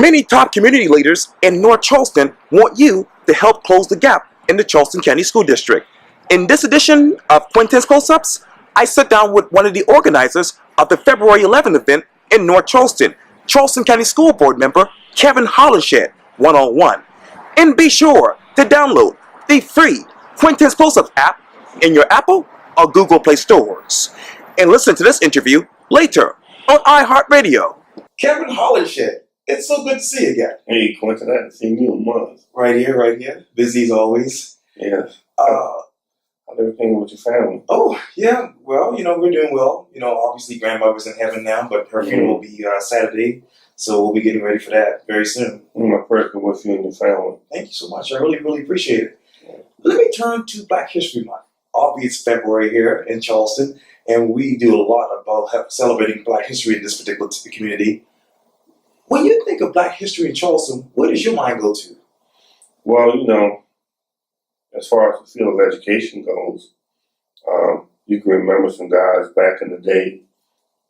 Many top community leaders in North Charleston want you to help close the gap in the Charleston County School District. In this edition of Quintin's Close-Ups, I sit down with one of the organizers of the February 11th event in North Charleston, Charleston County School Board member Kevin Hollinshead, one-on-one. And be sure to download the free Quintin's Close-Ups app in your Apple or Google Play stores. And listen to this interview later on iHeartRadio. Kevin Hollinshead, it's so good to see you again. Hey, Quintin, I haven't seen you in months. Right here. Busy as always. Yes. How's everything with your family? Oh, yeah. Well, we're doing well. Obviously grandmother's in heaven now, but her funeral will be Saturday. So we'll be getting ready for that very soon. My prayers go with you and your family. Thank you so much. I really, really appreciate it. Let me turn to Black History Month. Obviously, it's February here in Charleston, and we do a lot about celebrating Black history in this particular community. When you think of Black history in Charleston, where does your mind go to? Well, as far as the field of education goes, you can remember some guys back in the day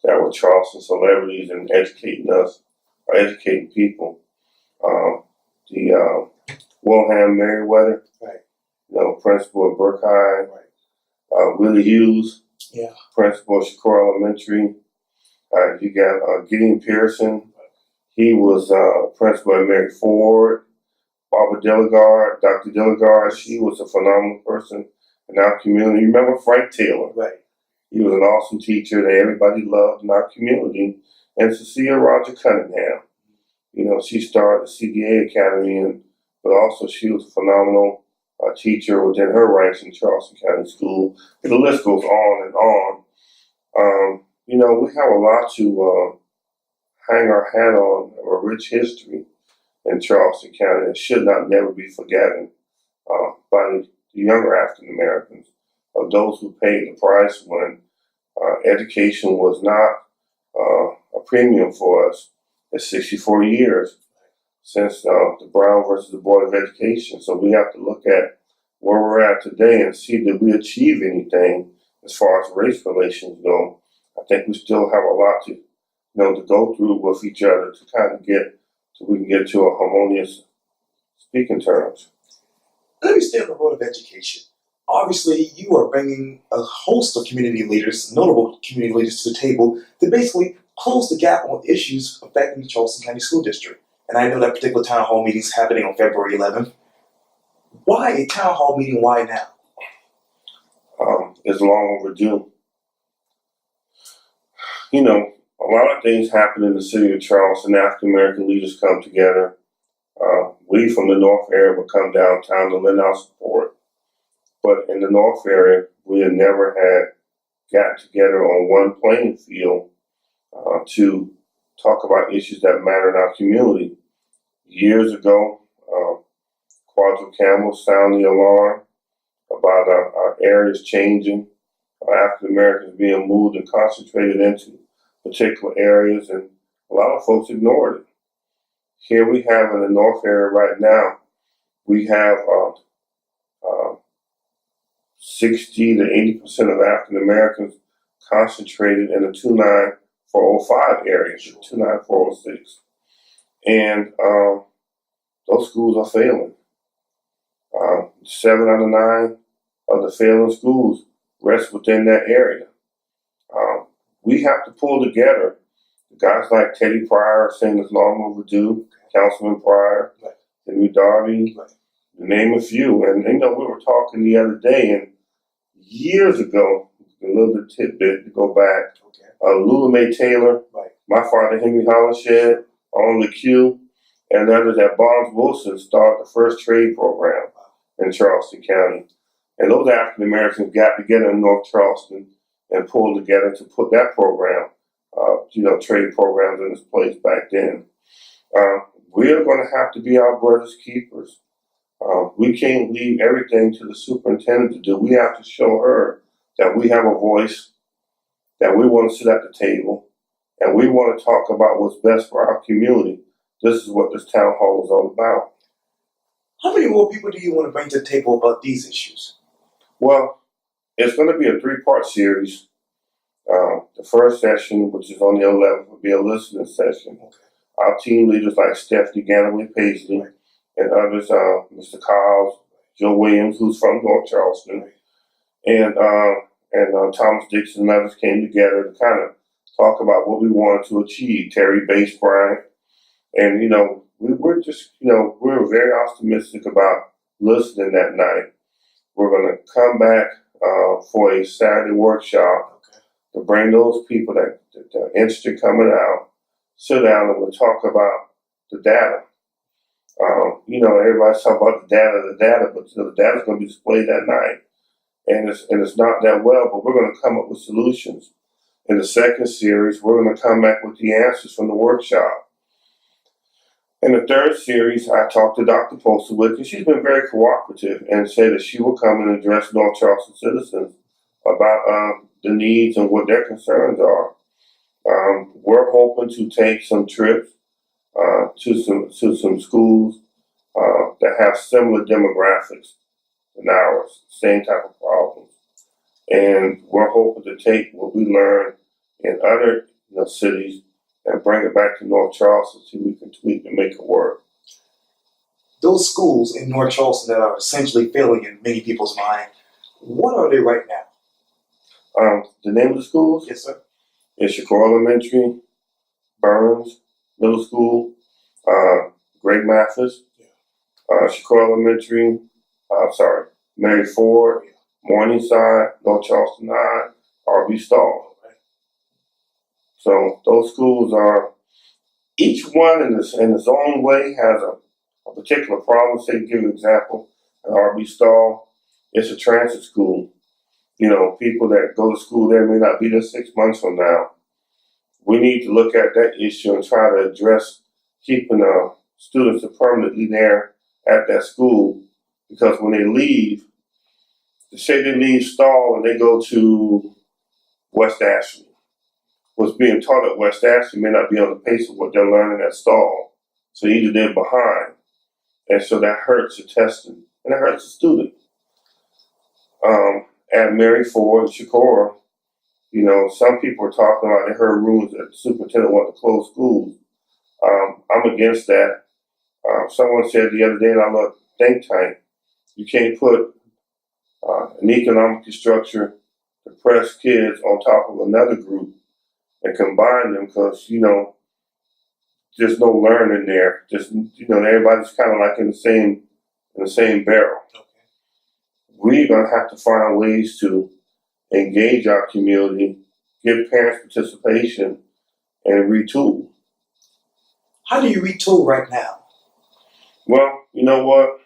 that were Charleston celebrities and educating us, or educating people. Wilhelm Merriweather, right. Principal of Burke High, right. Willie Hughes, yeah. Principal of Shakur Elementary. You got Gideon Pearson. He was principal at Mary Ford. Barbara Delegard, Dr. Delegard, she was a phenomenal person in our community. You remember Frank Taylor? Right. He was an awesome teacher that everybody loved in our community. And Cecilia Roger Cunningham. She started the CDA Academy, but also she was a phenomenal teacher within her ranks in Charleston County School. And the list goes on and on. We have a lot to hang our hat on, a rich history in Charleston County that should not never be forgotten by the younger African Americans, of those who paid the price when education was not a premium for us. It's 64 years since the Brown versus the Board of Education. So we have to look at where we're at today and see did we achieve anything as far as race relations go. I think we still have a lot to to go through with each other to kind of get so we can get to a harmonious speaking terms. Let me stay on the road of education. Obviously, you are bringing a host of community leaders, notable community leaders to the table to basically close the gap on issues affecting the Charleston County School District. And I know that particular town hall meeting is happening on February 11th. Why a town hall meeting? Why now? It's long overdue. A lot of things happen in the city of Charleston. African American leaders come together. We from the North area will come downtown to lend our support. But in the North area, we had never got together on one playing field to talk about issues that matter in our community. Years ago, Quadra Campbell sounded the alarm about our areas changing, African Americans being moved and concentrated into particular areas, and a lot of folks ignored it. Here we have in the North area right now, we have 60 to 80% of African Americans concentrated in the 29405 area, 29406. And those schools are failing. 7 out of 9 of the failing schools rest within that area. We have to pull together. Guys like Teddy Pryor saying it's long overdue, Councilman Pryor, Henry Darby, to name a few. And we were talking the other day, and years ago, a little bit tidbit to go back, Lula Mae Taylor, my father Henry Hollinshead, on the Q, and others at Barnes Wilson started the first trade program in Charleston County. And those African Americans got together in North Charleston and pulled together to put that program, trade programs in its place back then. We're going to have to be our brother's keepers. We can't leave everything to the superintendent to do. We have to show her that we have a voice, that we want to sit at the table, and we want to talk about what's best for our community. This is what this town hall is all about. How many more people do you want to bring to the table about these issues? Well, it's going to be a 3-part series. The first session, which is on the 11th, will be a listening session. our team leaders like Stephanie Ganaway Paisley and others, Mr. Kyles, Joe Williams, who's from North Charleston, and Thomas Dixon and others came together to kind of talk about what we wanted to achieve. Terry Bass Bryant, and we're just we're very optimistic about listening that night. We're going to come back for a Saturday workshop to bring those people that are interested coming out, sit down, and we'll talk about the data. Everybody's talking about the data, but the data's going to be displayed that night, and it's not that well. But we're going to come up with solutions. In the second series, we're going to come back with the answers from the workshop. In the third series, I talked to Dr. Postlewick, and she's been very cooperative and said that she will come and address North Charleston citizens about the needs and what their concerns are. We're hoping to take some trips to some schools that have similar demographics than ours, same type of problems. And we're hoping to take what we learn in other cities and bring it back to North Charleston so we can tweak and make it work. Those schools in North Charleston that are essentially failing in many people's mind, what are they right now? The name of the schools? Yes, sir. Is Shakur Elementary, Burns Middle School, Greg Mathis, Shakur Elementary, Mary Ford, Morningside, North Charleston High, R.B. Stall. So those schools are, each one in its own way has a particular problem. Say, to give you an example, at R.B. Stall, it's a transit school. People that go to school there may not be there 6 months from now. We need to look at that issue and try to address keeping students permanently there at that school, because when they leave, say they leave Stall and they go to West Ashley, what's being taught at West Ashley may not be on the pace of what they're learning at Stall. So either they're behind, and so that hurts the testing, and it hurts the student. At Mary Ford and Shakur, some people are talking about, they heard rumors that the superintendent wanted to close schools. I'm against that. Someone said the other day in our think tank, you can't put an economic structure, depressed kids on top of another group and combine them, because, there's no learning there. Just, everybody's kind of like in the same barrel. Okay. We're going to have to find ways to engage our community, give parents participation, and retool. How do you retool right now? Well, you know what?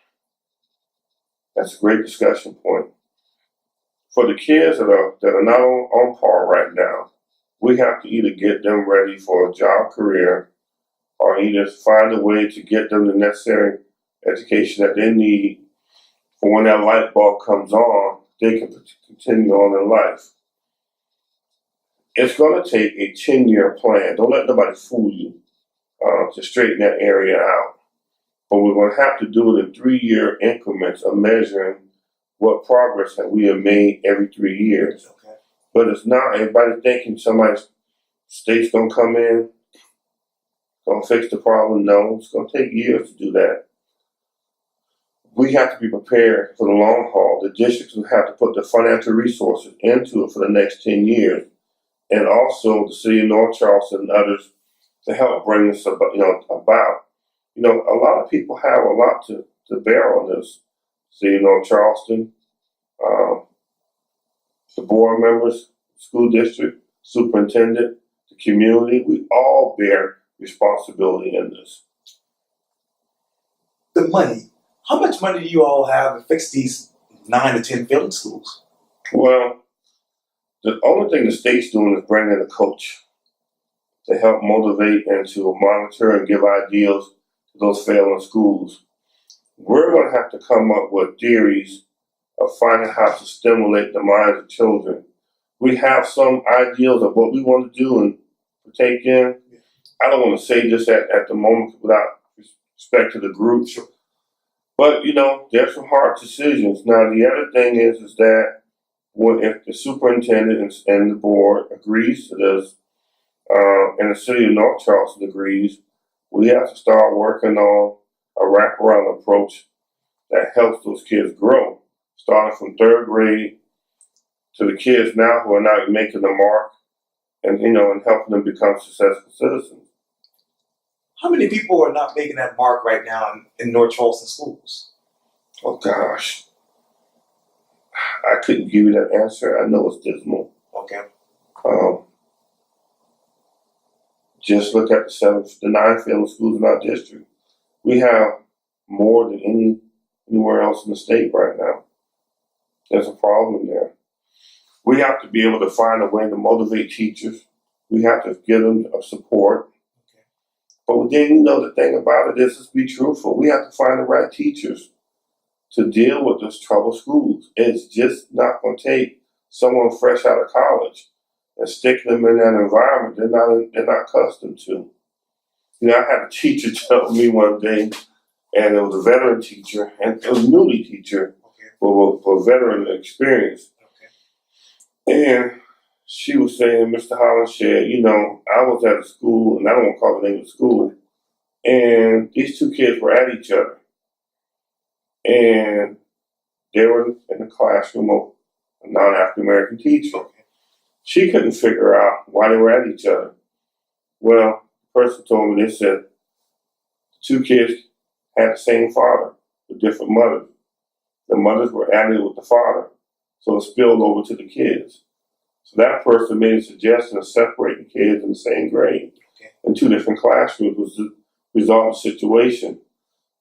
That's a great discussion point. For the kids that are not on par right now, we have to either get them ready for a job career, or either find a way to get them the necessary education that they need for when that light bulb comes on, they can continue on in life. It's going to take a 10-year plan. Don't let nobody fool you to straighten that area out. But we're going to have to do it in 3-year increments of measuring what progress that we have made every 3 years. Okay. But it's not everybody thinking somebody's state's going to come in, going to fix the problem. No, it's going to take years to do that. We have to be prepared for the long haul. The districts will have to put the financial resources into it for the next 10 years. And also the city of North Charleston and others to help bring this about. A lot of people have a lot to bear on this. City of North Charleston, the board members, school district, superintendent, the community, we all bear responsibility in this. The money. How much money do you all have to fix these 9 to 10 failing schools? Well, the only thing the state's doing is bringing in a coach to help motivate and to monitor and give ideals to those failing schools. We're going to have to come up with theories of finding how to stimulate the minds of children. We have some ideals of what we want to do and take in. I don't want to say this at the moment without respect to the group. But, there's some hard decisions. Now, the other thing is that if the superintendent and the board agrees to this, and the city of North Charleston agrees, We have to start working on a wraparound approach that helps those kids grow, starting from third grade to the kids now who are not making the mark and, and helping them become successful citizens. How many people are not making that mark right now in North Charleston schools? Oh gosh, I couldn't give you that answer. I know it's dismal. Okay. Just look at the 9 failing schools in our district. We have more than anywhere else in the state right now. There's a problem there. We have to be able to find a way to motivate teachers. We have to give them support. Okay. But then, the thing about it is, let's be truthful. We have to find the right teachers to deal with those troubled schools. It's just not going to take someone fresh out of college and stick them in that environment they're not accustomed to. I had a teacher tell me one day, and it was a veteran teacher, and it was a newly teacher, okay, for veteran experience. Okay. And she was saying, Mr. Hollinshead, I was at a school, and I don't want to call the name of the school, and these 2 kids were at each other. And they were in the classroom of a non-African American teacher. Okay. She couldn't figure out why they were at each other. Well, the person told me, they said, the 2 kids had the same father with different mothers. The mothers were added with the father, so it spilled over to the kids. So that person made a suggestion of separating kids in the same grade, okay, in 2 different classrooms was to resolve the situation.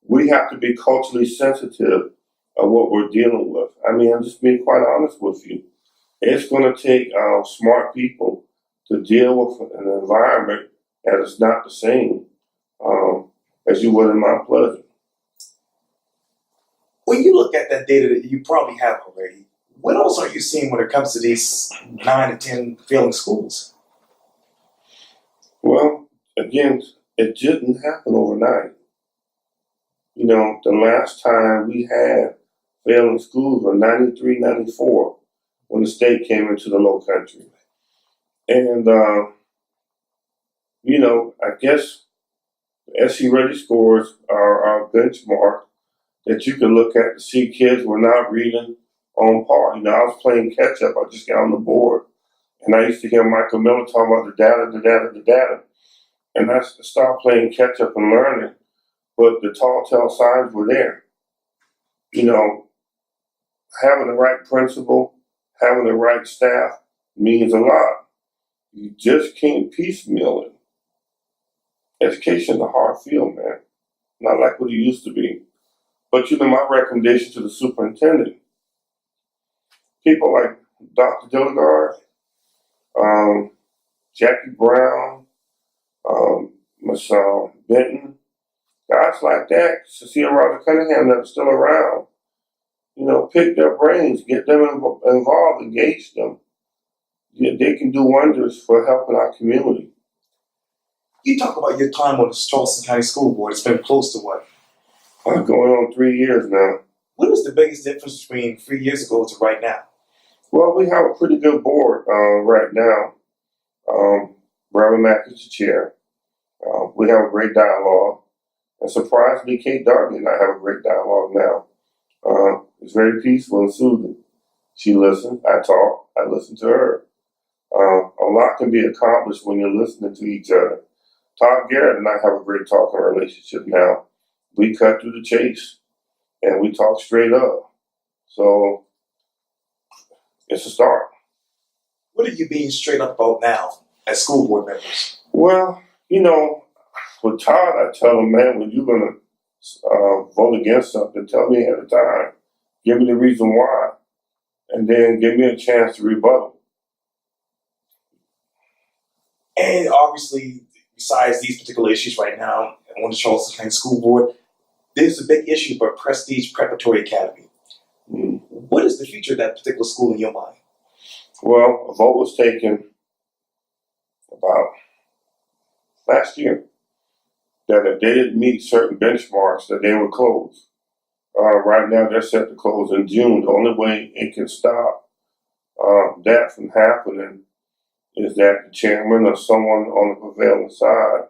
We have to be culturally sensitive of what we're dealing with. I'm just being quite honest with you. It's going to take smart people to deal with an environment that is not the same as you would in Mount Pleasant. When you look at that data that you probably have already, what else are you seeing when it comes to these 9 to 10 failing schools? Well, again, it didn't happen overnight. The last time we had failing schools was 93, 94. When the state came into the low country. And, I guess the SC Ready scores are a benchmark that you can look at to see kids were not reading on par. I was playing catch up. I just got on the board. And I used to hear Michael Miller talk about the data. And I started playing catch up and learning. But the tall tale signs were there. Having the right principal, having the right staff means a lot. You just can't piecemeal it. Education is a hard field, man. Not like what it used to be. But my recommendation to the superintendent, people like Dr. Dilligard, Jackie Brown, Miss Benton, guys like that, Cecilia Roger Cunningham that are still around, pick their brains, get them involved, engage them. They can do wonders for helping our community. You talk about your time on the Charleston County School Board. It's been close to what? Going on 3 years now. What is the biggest difference between 3 years ago to right now? Well, we have a pretty good board right now. Reverend Mack is the chair. We have a great dialogue. And surprisingly, Kate Darby and I have a great dialogue now. It's very peaceful and soothing. She listens, I talk, I listen to her. A lot can be accomplished when you're listening to each other. Todd Garrett and I have a great talking relationship now. We cut through the chase and we talk straight up. So it's a start. What are you being straight up about now as school board members? Well, with Todd, I tell him, man, when you're going to vote against something, tell me ahead of time. Give me the reason why. And then give me a chance to rebuttal. And obviously, besides these particular issues right now on the Charleston County School Board, there's a big issue about Prestige Preparatory Academy. Mm. What is the future of that particular school in your mind? Well, a vote was taken about last year that if they didn't meet certain benchmarks, that they would close. Right now, they're set to close in June. The only way it can stop that from happening is that the chairman or someone on the prevailing side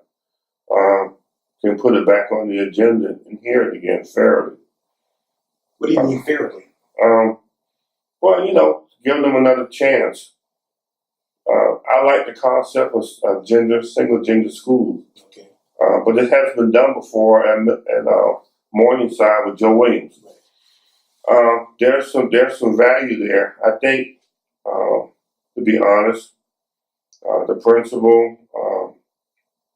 can put it back on the agenda and hear it again fairly. What do you mean fairly? Well, you know, give them another chance. I like the concept of single gender schools. Okay. But it has been done before at Morningside with Joe Williams. There's some value there. I think, to be honest, the principal,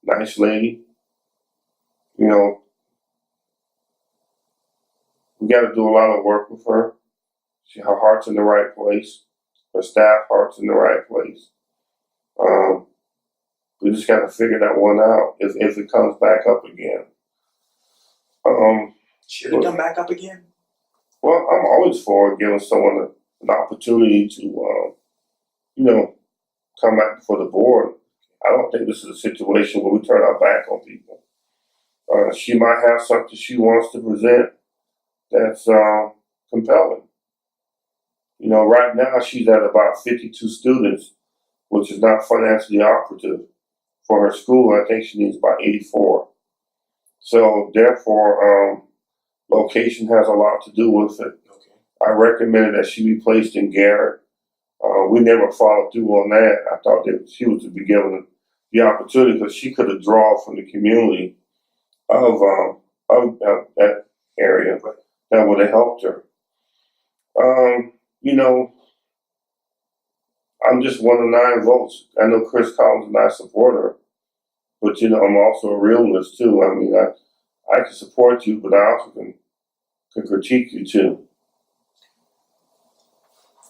nice lady, you know, we got to do a lot of work with her. Her heart's in the right place. Her staff heart's in the right place. We just got to figure that one out if it comes back up again. Should it come back up again? Well, I'm always for giving someone an opportunity to, you know, come back before the board. I don't think this is a situation where we turn our back on people. She might have something she wants to present that's compelling. You know, right now she's at about 52 students, which is not financially operative for her school. I think she needs about 84. So therefore, location has a lot to do with it. Okay. I recommended that she be placed in Garrett. We never followed through on that. I thought that she was to be given the opportunity because she could have drawn from the community of that area that would have helped her. You know, I'm just one of 9 votes. I know Chris Collins and I support her, but you know, I'm also a realist too. I mean, I can support you, but I also can critique you too.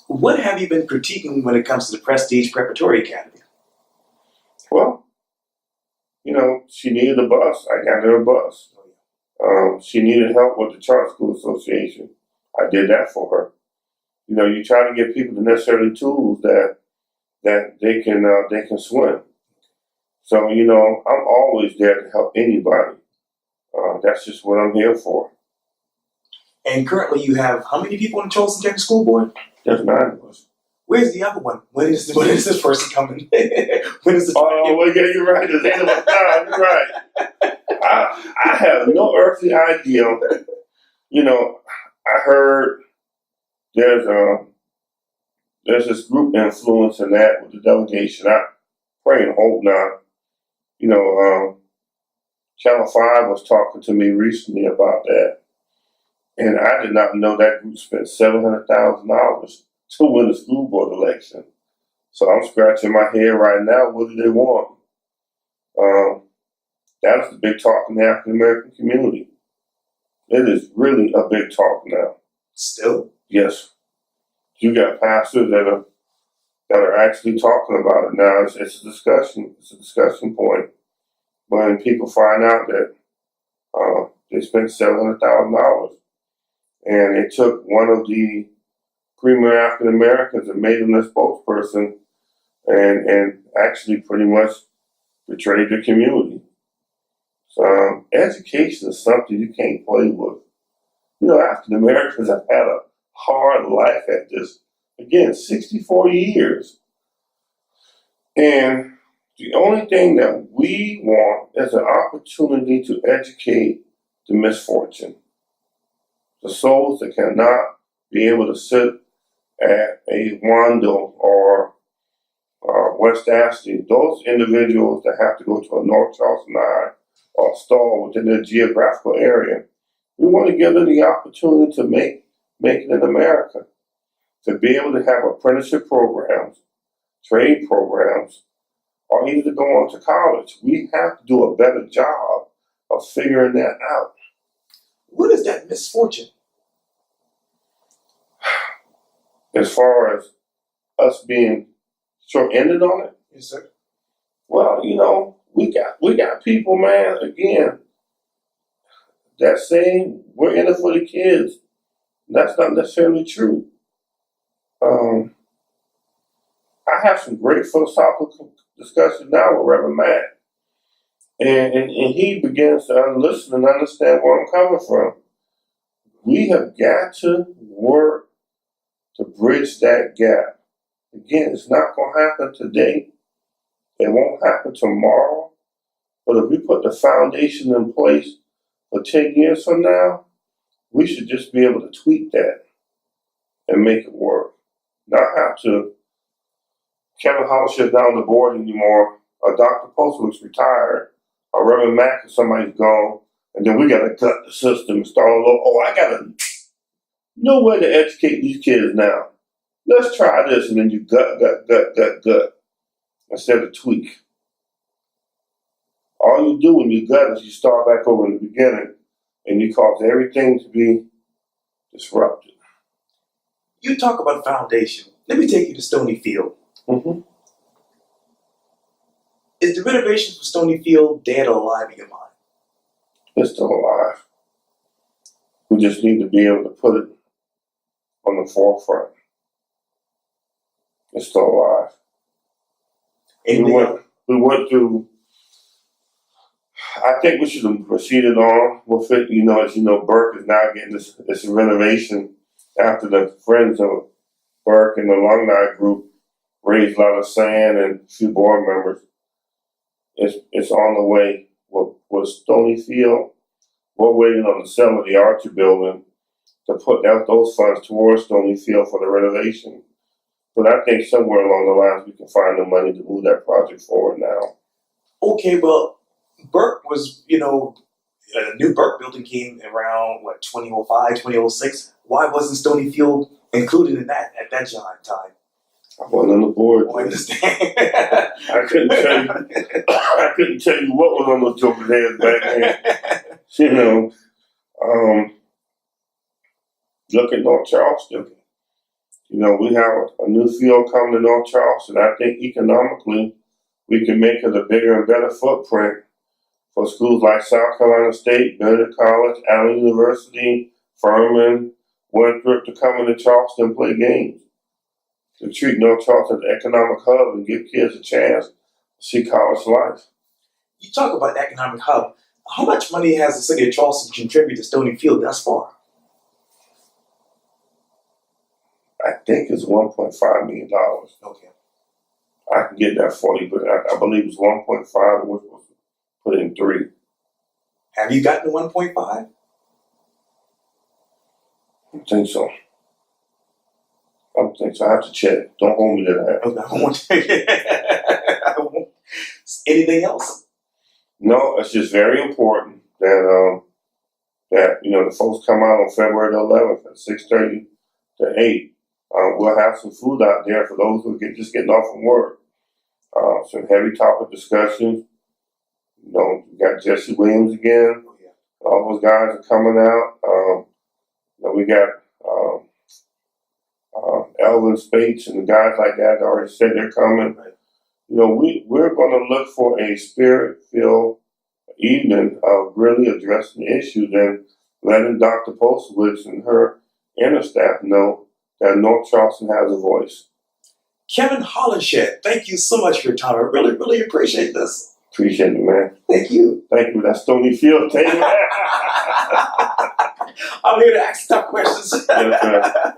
What have you been critiquing when it comes to the Prestige Preparatory Academy? Well, you know, she needed a bus. I got her a bus. She needed help with the Charter School Association. I did that for her. You know, you try to give people the necessary tools that they can swim. So, you know, I'm always there to help anybody. That's just what I'm here for. And currently you have how many people on the Charleston County School Board? There's 9 of us. Where's the other one? When is this person coming? When is the well, yeah, you're right. There's 8 of us now. You're right. I have no earthly idea. You know, I heard there's this group influence in that with the delegation. I pray and hope not. You know, Channel 5 was talking to me recently about that. And I did not know that group spent $700,000 to win the school board election. So I'm scratching my head right now. What do they want? That's the big talk in the African American community. It is really a big talk now. Still? Yes. You got pastors that are actually talking about it now. It's a discussion. It's a discussion point. When people find out that they spent $700,000 and it took one of the premier African Americans and made him their spokesperson and actually pretty much betrayed the community. So education is something you can't play with. You know, African Americans have had a hard life at this. Again, 64 years. And the only thing that we want is an opportunity to educate the misfortune. The souls that cannot be able to sit at a Wando or West Ashley, those individuals that have to go to a North Charleston or Stall within their geographical area, we want to give them the opportunity to make it in America, to be able to have apprenticeship programs, trade programs, or either to go on to college. We have to do a better job of figuring that out. What is that misfortune? As far as us being short-ended on it? Yes, sir. Well, you know, we got people, man, again, that saying we're in it for the kids. That's not necessarily true. I have some great philosophical discussions now with Reverend Matt. And he begins to listen and understand where I'm coming from. We have got to work to bridge that gap. Again, it's not going to happen today. It won't happen tomorrow. But if we put the foundation in place for 10 years from now, we should just be able to tweak that and make it work. Not have to. Kevin Hollinshead is not on the board anymore. Dr. Postwick's retired. Reverend Mack or somebody's gone. And then we got to gut the system and start all over. Oh, I got to know way to educate these kids now. Let's try this. And then you gut. Instead of tweak. All you do when you gut is you start back over in the beginning and you cause everything to be disrupted. You talk about foundation. Let me take you to Stony Field. Mm-hmm. Is the renovation for Stony Field dead or alive in your mind? It's still alive. We just need to be able to put it on the forefront. It's still alive. We went through. I think we should have proceeded on with it. As you know, Burke is now getting this renovation after the friends of Burke and the alumni group raised a lot of sand and a few board members. It's on the way. With Stony Field, we're waiting on the sale of the Archer building to put those funds towards Stony Field for the renovation. But I think somewhere along the lines we can find the money to move that project forward now. Okay, well, Burke was, a new Burke building came around, 2005, 2006. Why wasn't Stony Field included in that at that time? I wasn't on the board. I understand. I couldn't tell you what was on those jokers' heads back then. Look at North Charleston. We have a new field coming to North Charleston. I think economically we can make it a bigger and better footprint for schools like South Carolina State, Benedict College, Allen University, Furman, Winthrop to come into Charleston and play games. To treat North Charleston as an economic hub and give kids a chance to see college life. You talk about economic hub. How much money has the city of Charleston contributed to Stony Field thus far? I think it's $1.5 million. Okay. I can get that for you, but I believe it's 1.5, which was put in 3. Have you gotten the 1.5? I think so. I have to check. Don't hold me to that. Okay, I want to. Anything else? No, it's just very important that the folks come out on February the 11th at 6:30 to 8. We'll have some food out there for those who are just getting off from work. Some heavy topic discussions. We got Jesse Williams again. Oh, yeah. All those guys are coming out. We got Elvin Spates and the guys like that already said they're coming. Right. We're going to look for a spirit-filled evening of really addressing the issues and letting Dr. Postwitz and her inner staff know that North Charleston has a voice. Kevin Hollinshead, thank you so much for your time. I really, really appreciate this. Appreciate it, man. Thank you. Thank you. That's Stony Field. Take it. I'm here to ask tough questions. Yes, sir.